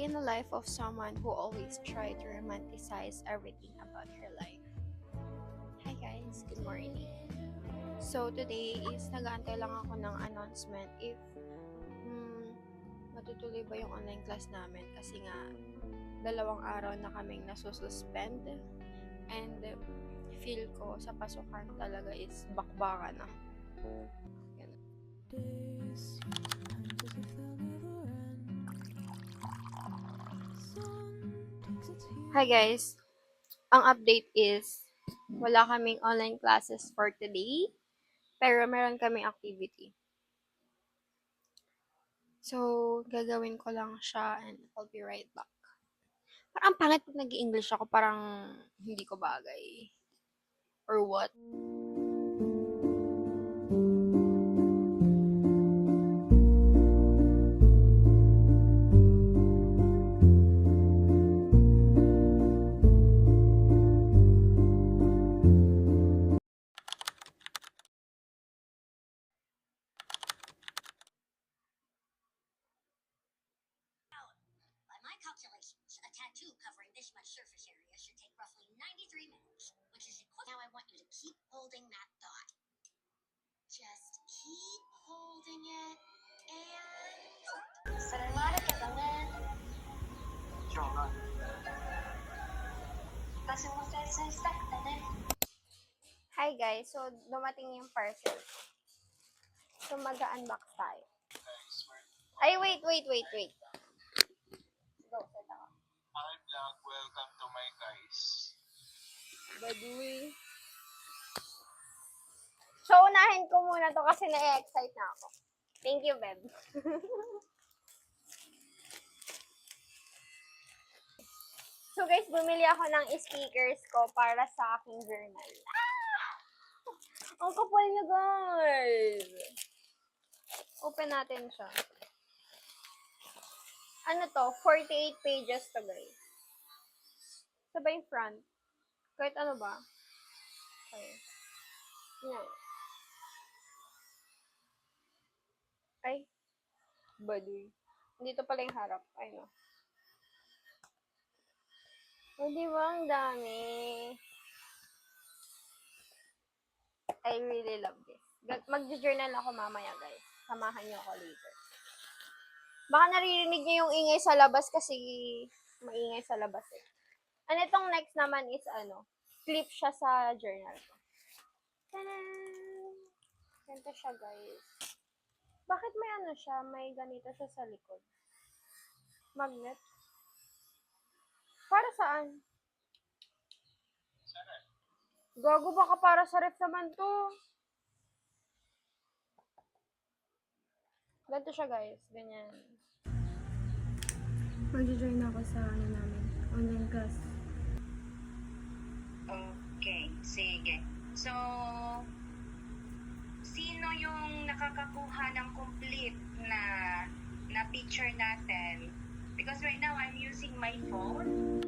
in the life of someone who always try to romanticize everything about her life. Hi guys, good morning. So today is nag-aantay lang ako ng announcement if matutuloy ba yung online class namin kasi nga 2 araw na kaming nasususpend and feel ko sa pasukan talaga is bakbakan na. Ganun. Hi guys, ang update is wala kaming online classes for today, pero meron kaming activity. So, gagawin ko lang siya and I'll be right back. Parang pangit pag nag-i-English ako, parang hindi ko bagay. Or what? Calculations, a tattoo covering this much surface area should take roughly 93 minutes, which is equivalent. Now I want you to keep holding that thought. Just keep holding it and... Sarılmalı kazanın. Joran. Kasi mo sa sakta na. Hi guys, so dumating yung parcel. So mag-unbox tayo. Ay, wait. Go, set ako. Hi vlog, welcome to my guys. Baduy. So, unahin ko muna to kasi na-excite na ako. Thank you, Beb. So guys, bumili ako ng stickers ko para sa aking journal. Ang kapal niya, guys! Open natin siya. Ano to? 48 pages to, guys. Sabay yung front. Kahit ano ba? Okay. Yan. Ay. Baduy. Dito pala yung harap. Ay, no. O, diba? Ang dami. I really love this. Mag-journal ako mamaya, guys. Samahan niyo ako later. Baka naririnig niyo yung ingay sa labas kasi maingay sa labas eh. And itong next naman is clip siya sa journal ko. Ta-da! Ganito siya, guys. Bakit may siya? May ganito siya sa likod. Magnet. Para saan? Gago, baka para sa ref naman to. Ganito siya, guys. Ganyan. Mag-join ako sa namin. Online class. Okay, sige. So, sino yung nakakakuha ng complete na picture natin? Because right now, I'm using my phone.